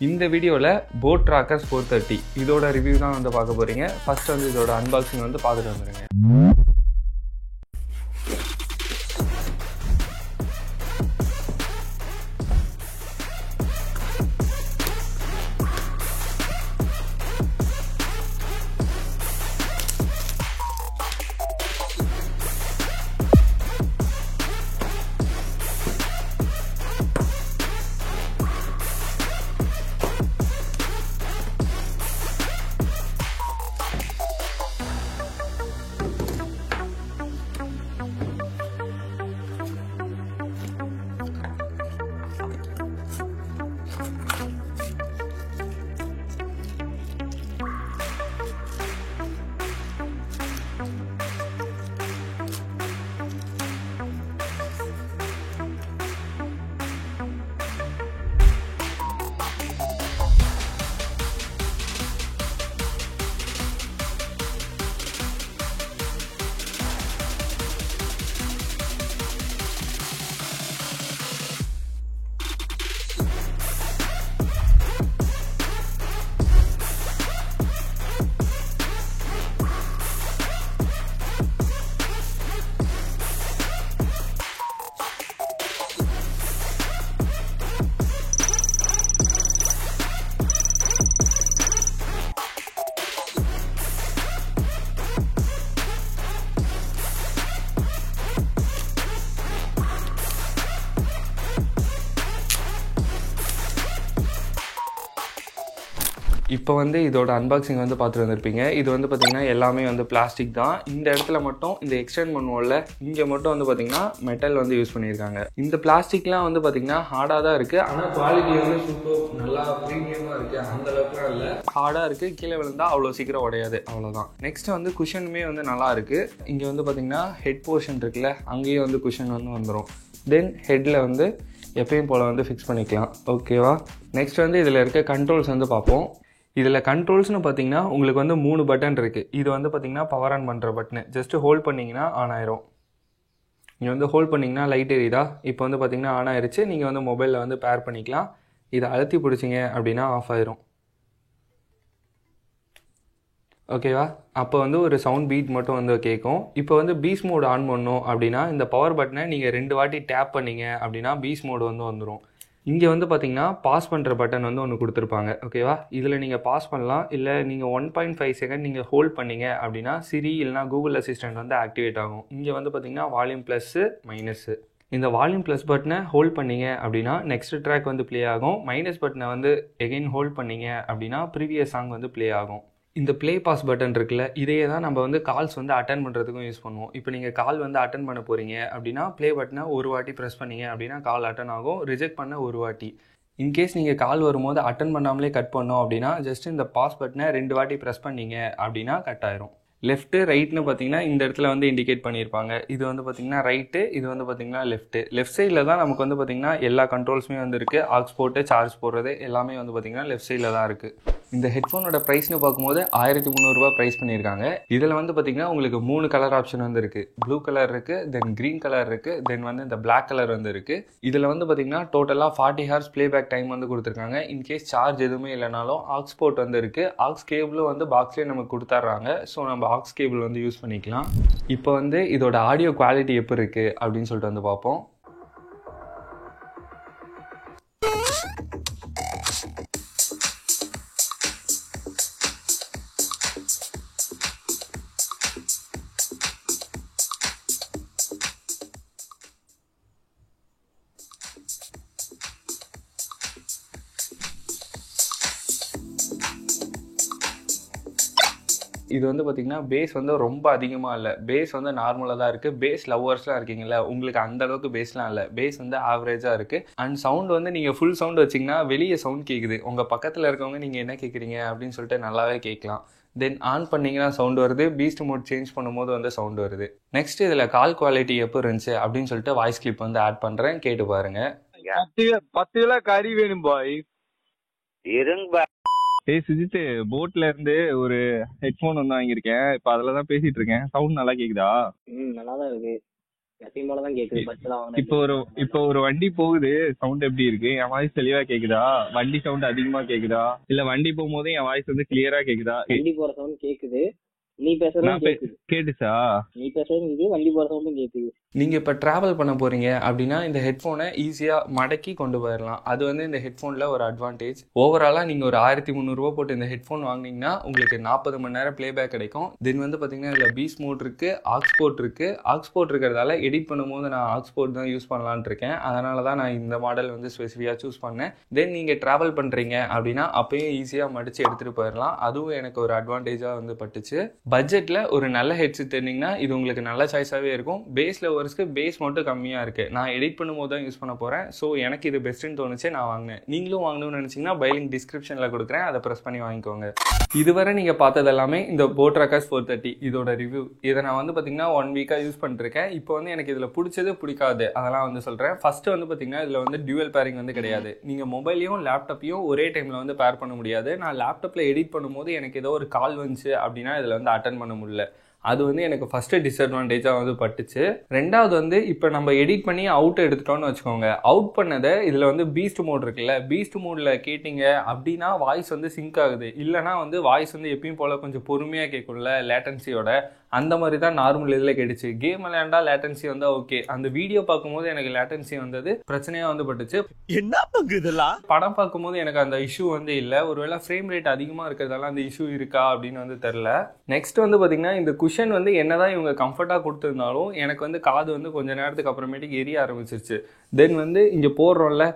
இந்த வீடியோவில் boat trackers 430 இதோட ரிவ்யூ தான் வந்து பார்க்க போகிறீங்க. ஃபர்ஸ்ட் வந்து இதோட அன்பாக்சிங் வந்து பார்த்துட்டு வந்துடுங்க. இப்போ வந்து இதோட அன்பாக்சிங் வந்து பார்த்துட்டு வந்திருப்பீங்க. இது வந்து பார்த்திங்கன்னா எல்லாமே வந்து பிளாஸ்டிக் தான். இந்த இடத்துல மட்டும் இந்த எக்ஸ்டெண்ட் பண்ணுவோம்ல, இங்கே மட்டும் வந்து பார்த்திங்கன்னா மெட்டல் வந்து யூஸ் பண்ணியிருக்காங்க. இந்த பிளாஸ்டிக்லாம் வந்து பார்த்திங்கன்னா ஹார்டாக தான் இருக்குது, ஆனால் குவாலிட்டி வந்து சூப்பர் நல்லா ப்ரீமியமாக இருக்குது. அந்த அளவுக்குலாம் இல்லை, ஹார்டாக இருக்குது. கீழே விழுந்தால் அவ்வளோ சீக்கிரம் உடையாது, அவ்வளோதான். நெக்ஸ்ட் வந்து குஷனுமே வந்து நல்லா இருக்குது. இங்கே வந்து பார்த்திங்கன்னா ஹெட் போர்ஷன் இருக்குல்ல, அங்கேயும் வந்து குஷன் வந்து வந்துடும். தென் ஹெட்டில் வந்து எப்பயும் போல் வந்து ஃபிக்ஸ் பண்ணிக்கலாம். ஓகேவா? நெக்ஸ்ட் வந்து இதில் இருக்க கண்ட்ரோல்ஸ் வந்து பார்ப்போம். இதில் கண்ட்ரோல்ஸ்னு பார்த்தீங்கன்னா உங்களுக்கு வந்து 3 பட்டன் இருக்குது. இது வந்து பார்த்தீங்கன்னா பவர் ஆன் பண்ணுற பட்டனு. ஜஸ்ட்டு ஹோல்ட் பண்ணிங்கன்னா ஆன் ஆயிரும். நீங்கள் வந்து ஹோல்ட் பண்ணிங்கன்னா லைட் எரியுதா? இப்போ வந்து பார்த்தீங்கன்னா ஆன் ஆயிடுச்சு. நீங்கள் வந்து மொபைலில் வந்து பேர் பண்ணிக்கலாம். இதை அழுத்தி பிடிச்சிங்க அப்படின்னா ஆஃப் ஆயிரும். ஓகேவா? அப்போ வந்து ஒரு சவுண்ட் பீட் மட்டும் வந்து கேட்கும். இப்போ வந்து பீஸ் மோடு ஆன் பண்ணணும் அப்படின்னா இந்த பவர் பட்டனை நீங்கள் 2 வாட்டி டேப் பண்ணிங்க அப்படின்னா பீஸ் மோடு வந்து வந்துடும். இங்கே வந்து பார்த்தீங்கன்னா பாஸ் பண்ணுற பட்டன் வந்து ஒன்று கொடுத்துருப்பாங்க. ஓகேவா? இதில் நீங்கள் பாஸ் பண்ணலாம். இல்லை நீங்கள் 1.5 செகண்ட் நீங்கள் ஹோல்ட் பண்ணிங்க அப்படின்னா சிரி இல்லைனா கூகுள் அசிஸ்டன்ட் வந்து ஆக்டிவேட் ஆகும். இங்கே வந்து பார்த்தீங்கன்னா வால்யூம் ப்ளஸ்ஸு மைனஸு. இந்த வால்யூம் ப்ளஸ் பட்டனை ஹோல்ட் பண்ணிங்க அப்படின்னா நெக்ஸ்ட் ட்ராக் வந்து ப்ளே ஆகும். மைனஸ் பட்டனை வந்து எகெயின் ஹோல்ட் பண்ணிங்க அப்படின்னா ப்ரீவியஸ் சாங் வந்து ப்ளே ஆகும். இந்த ப்ளே பாஸ் பட்டன் இருக்குல்ல, இதையே தான் நம்ம வந்து கால்ஸ் வந்து அட்டன் பண்ணுறதுக்கும் யூஸ் பண்ணுவோம். இப்போ நீங்கள் கால் வந்து அட்டன் பண்ண போகிறீங்க அப்படின்னா ப்ளே பட்டனை ஒரு வாட்டி ப்ரெஸ் பண்ணிங்க அப்படின்னா கால் அட்டன் ஆகும். ரிஜெக்ட் பண்ண ஒரு வாட்டி. இன்கேஸ் நீங்கள் கால் வரும்போது அட்டன் பண்ணாமலே கட் பண்ணோம் அப்படின்னா ஜஸ்ட் இந்த பாஸ் பட்டனை 2 வாட்டி ப்ரெஸ் பண்ணிங்க அப்படின்னா கட் ஆயிரும். லெஃப்ட்டு ரைட்னு பார்த்தீங்கன்னா இந்த இடத்துல வந்து இண்டிகேட் பண்ணியிருப்பாங்க. இது வந்து பார்த்தீங்கன்னா ரைட்டு, இது வந்து பார்த்தீங்கன்னா லெஃப்ட்டு. லெஃப்ட் சைடில் தான் நமக்கு வந்து பார்த்தீங்கன்னா எல்லா கண்ட்ரோல்ஸுமே வந்து இருக்குது. ஆக்ஸ் போட்டு சார்ஜ் போடுறது எல்லாமே வந்து பார்த்தீங்கன்னா லெஃப்ட் சைடில் தான் இருக்குது. இந்த ஹெட்ஃபோனோட ப்ரைஸ்னு பார்க்கும்போது 1300 ப்ரைஸ் பண்ணியிருக்காங்க. இதில் வந்து பார்த்தீங்கன்னா உங்களுக்கு 3 கலர் ஆப்ஷன் வந்து இருக்குது. ப்ளூ கலர் இருக்குது, தென் க்ரீன் கலர் இருக்குது, தென் வந்து இந்த பிளாக் கலர் வந்து இருக்குது. இதில் வந்து பார்த்தீங்கன்னா டோட்டலாக 40 ஹவர்ஸ் ப்ளேபேக் டைம் வந்து கொடுத்துருக்காங்க. இன்கேஸ் சார்ஜ் எதுவுமே இல்லைனாலும் ஆக்ஸ் போர்ட் வந்து இருக்குது. ஆக்ஸ் கேபிளும் வந்து பாக்ஸ்லேயே நமக்கு கொடுத்துட்றாங்க. ஸோ நம்ம ஆக்ஸ் கேபிள் வந்து யூஸ் பண்ணிக்கலாம். இப்போ வந்து இதோட ஆடியோ குவாலிட்டி எப்படி இருக்குது அப்படின்னு சொல்லிட்டு வந்து பார்ப்போம். இது வந்து பார்த்திங்கன்னா பேஸ் வந்து ரொம்ப அதிகமாக இல்லை, பேஸ் வந்து நார்மலாக தான் இருக்குது. பேஸ் லவ்வர்ஸ்லாம் இருக்கீங்களா, உங்களுக்கு அந்த அளவுக்கு பேஸ்லாம் இல்லை, பேஸ் வந்து ஆவரேஜாக இருக்குது. அண்ட் சவுண்ட் வந்து நீங்கள் ஃபுல் சவுண்ட் வச்சிங்கன்னா வெளியே சவுண்ட் கேட்குது. உங்கள் பக்கத்தில் இருக்கவங்க நீங்கள் என்ன கேட்குறீங்க அப்படின்னு சொல்லிட்டு நல்லாவே கேட்கலாம். தென் ஆன் பண்ணிங்கன்னா சவுண்ட் வருது, பீஸ்ட் மோட் சேஞ்ச் பண்ணும்போது வந்து சவுண்ட் வருது. நெக்ஸ்ட் இதில் கால் குவாலிட்டி எப்போ இருந்துச்சு அப்படின்னு சொல்லிட்டு வாய்ஸ் கிளிப் வந்து ஆட் பண்ணுறேன், கேட்டு பாருங்கள். 10 கிலோ கறி வேணும் பாய். ஏய் சுஜித், போட்ல இருந்து ஒரு ஹெட்ஃபோன் வந்து வாங்கியிருக்கேன். இப்போ அதில் தான் பேசிட்டு இருக்கேன். சவுண்ட் நல்லா கேக்குதா? நல்லா தான் இருக்கு. எப்பயும் போலதான் கேக்குது. பட்ஸ் தான் வாங்கினேன். இப்போ ஒரு வண்டி போகுது, சவுண்ட் எப்படி இருக்கு? என் வாய்ஸ் தெளிவா கேக்குதா? வண்டி சவுண்ட் அதிகமா கேக்குதா? இல்ல வண்டி போகும்போது என் வாய்ஸ் வந்து கிளியரா கேக்குதா? வண்டி போற சவுண்ட் கேக்குது, நீ பேசுறதும் கேக்குது. கேட்டுச்சா? நீ பேசுறதும் கேக்குது, வண்டி போற சவுண்டும் கேக்குது. நீங்கள் இப்போ ட்ராவல் பண்ண போகிறீங்க அப்படின்னா இந்த ஹெட்ஃபோனை ஈஸியாக மடக்கி கொண்டு போயிடலாம். அது வந்து இந்த ஹெட்ஃபோனில் ஒரு அட்வான்டேஜ். ஓவராலாக நீங்கள் ஒரு 1300 போட்டு இந்த ஹெட்ஃபோன் வாங்கினீங்கன்னா உங்களுக்கு 40 மணி நேரம் ப்ளேபேக் கிடைக்கும். தென் வந்து பார்த்தீங்கன்னா இதில் பீஸ் மோட் இருக்குது, ஆக்ஸ்போர்ட் இருக்குது. ஆக்ஸ்போர்ட் இருக்கிறதால எடிட் பண்ணும்போது நான் ஆக்ஸ்போர்ட் தான் யூஸ் பண்ணலான்னு இருக்கேன். அதனால தான் நான் இந்த மாடல் வந்து ஸ்பெசிஃபிக்காக சூஸ் பண்ணேன். தென் நீங்கள் ட்ராவல் பண்ணுறீங்க அப்படின்னா அப்பயும் ஈஸியாக மடித்து எடுத்துகிட்டு போயிடலாம். அதுவும் எனக்கு ஒரு அட்வான்டேஜாக வந்து பட்டுச்சு. பட்ஜெட்டில் ஒரு நல்ல ஹெட்செட் தெரிஞ்சிங்கன்னா இது உங்களுக்கு நல்ல சாய்ஸாகவே இருக்கும். பேஸில் பேஸ் மட்டும் கம்மியாக இருக்குது. நான் எடிட் பண்ணும்போது தான் யூஸ் பண்ண போகிறேன். ஸோ எனக்கு இது பெஸ்ட்டுன்னு தோணுச்சு, நான் வாங்கினேன். நீங்களும் வாங்கணும்னு நினச்சிங்கன்னா பை லிங்க் டிஸ்கிரிப்ஷனில் கொடுக்குறேன், அதை ப்ரெஸ் பண்ணி வாங்கிக்கோங்க. இதுவரை நீங்கள் பார்த்தது எல்லாமே இந்த போட்ராக்கர்ஸ் 430 இதோட ரிவ்யூ. இதை நான் வந்து பார்த்தீங்கன்னா 1 வீக்காக யூஸ் பண்ணிருக்கேன். இப்போ வந்து எனக்கு இதில் பிடிச்சது பிடிக்காது அதெல்லாம் வந்து சொல்கிறேன். ஃபஸ்ட்டு வந்து பார்த்தீங்கன்னா இதில் வந்து டியூவல் பேரிங் வந்து கிடையாது. நீங்கள் மொபைலையும் லேப்டாப்பையும் ஒரே டைமில் வந்து பேர் பண்ண முடியாது. நான் லேப்டாப்பில் எடிட் பண்ணும்போது எனக்கு ஏதோ ஒரு கால் வந்துச்சு அப்படின்னா இதில் வந்து அட்டன் பண்ண முடியல. அது வந்து எனக்கு ஃபஸ்ட்டு டிஸ்அட்வான்டேஜாக வந்து பட்டுச்சு. ரெண்டாவது வந்து இப்போ நம்ம எடிட் பண்ணி அவுட் எடுத்துட்டோம்னு வச்சுக்கோங்க, அவுட் பண்ணதை இதில் வந்து பீஸ்ட் மோட் இருக்குல்ல, பீஸ்ட் மோடில் கேட்டிங்க அப்படின்னா வாய்ஸ் வந்து சிங்க் ஆகுது. இல்லைனா வந்து வாய்ஸ் வந்து எப்பயும் போல் கொஞ்சம் பொறுமையாக கேட்கும்ல லேட்டன்சியோட, அந்த மாதிரி தான் நார்மல் இதில் கேட்டுச்சு. கேம் விளையாண்டா லேட்டன்சி வந்தால் ஓகே, அந்த வீடியோ பார்க்கும்போது எனக்கு லேட்டன்சி வந்தது பிரச்சனையாக வந்து பட்டுச்சு. என்ன பங்கு இதெல்லாம்? படம் பார்க்கும்போது எனக்கு அந்த இஷ்யூ வந்து இல்லை. ஒருவேளை ஃப்ரேம் ரேட் அதிகமாக இருக்கிறதால அந்த இஷ்யூ இருக்கா அப்படின்னு வந்து தெரில. நெக்ஸ்ட் வந்து பார்த்திங்கன்னா இந்த குஷன் வந்து என்னதான் இவங்க கம்ஃபர்ட்டாக கொடுத்துருந்தாலும் எனக்கு வந்து காது வந்து கொஞ்சம் நேரத்துக்கு அப்புறமேட்டுக்கு எரிய ஆரம்பிச்சிருச்சு. தென் வந்து இங்கே போடுறோம்ல,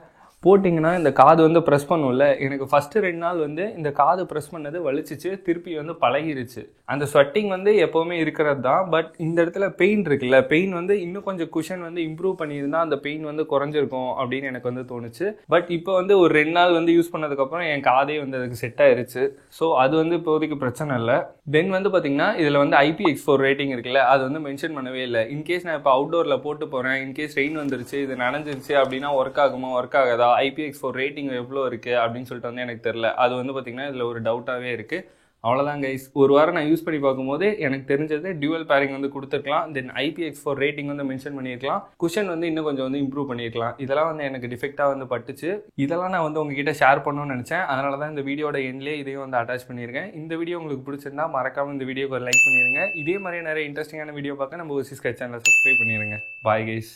போட்டிங்கன்னா இந்த காது வந்து ப்ரெஸ் பண்ணும்ல, எனக்கு ஃபஸ்ட்டு 2 நாள் வந்து இந்த காது ப்ரெஸ் பண்ணது வலிச்சிச்சு, திருப்பி வந்து பழகிருச்சு. அந்த ஸ்வெட்டிங் வந்து எப்போவுமே இருக்கிறது தான். பட் இந்த இடத்துல பெயின் இருக்குல்ல, பெயின் வந்து இன்னும் கொஞ்சம் குஷன் வந்து இம்ப்ரூவ் பண்ணியிருந்தால் அந்த பெயின் வந்து குறைஞ்சிருக்கும் அப்படின்னு எனக்கு வந்து தோணுச்சு. பட் இப்போ வந்து ஒரு 2 நாள் வந்து யூஸ் பண்ணதுக்கப்புறம் என் காதே வந்து அதுக்கு செட் ஆயிருச்சு. ஸோ அது வந்து இப்போதைக்கு பிரச்சனை இல்லை. தென் வந்து பார்த்தீங்கன்னா இதில் வந்து IPX4 ரேட்டிங் இருக்குல்ல, அது வந்து மென்ஷன் பண்ணவே இல்லை. இன்கேஸ் நான் இப்போ அவுட்டோரில் போட்டு போகிறேன், இன்கேஸ் ரெயின் வந்துருச்சு, இது நனைஞ்சிருச்சு அப்படின்னா ஒர்க் ஆகுமா ஒர்க் ஆகாதா, IPX4 ரேட்டிங் எவ்வளோ இருக்குது அப்படின்னு சொல்லிட்டு வந்து எனக்கு தெரில. அது வந்து பார்த்திங்கன்னா இதில் ஒரு டவுட்டாகவே இருக்குது. அவ்வளோதான் கைஸ். ஒரு வாரம் நான் யூஸ் பண்ணி பார்க்கும்போது எனக்கு தெரிஞ்சது டியூவல் பேரிங் வந்து கொடுத்துருக்கலாம். தென் IPX4 ரேட்டிங் வந்து மென்ஷன் பண்ணியிருக்கலாம். குஷன் வந்து இன்னும் கொஞ்சம் வந்து இம்ப்ரூவ் பண்ணியிருக்கலாம். இதெல்லாம் வந்து எனக்கு டிஃபெக்டாக வந்து பட்டுச்சு. இதெல்லாம் நான் வந்து உங்ககிட்ட ஷேர் பண்ணணும்னு நினச்சேன். அதனால தான் இந்த வீடியோட எண்ட்லேயே இதையும் வந்து அட்டாச் பண்ணியிருக்கேன். இந்த வீடியோ உங்களுக்கு பிடிச்சிருந்தா மறக்காமல் இந்த வீடியோக்கு ஒரு லைக் பண்ணிடுங்க. இதே மாதிரி நிறைய இன்ட்ரெஸ்டிங்கான வீடியோ பார்க்க நம்ம OC Sketch சேனலை சப்ஸ்கிரைப் பண்ணிடுங்க. Bye guys.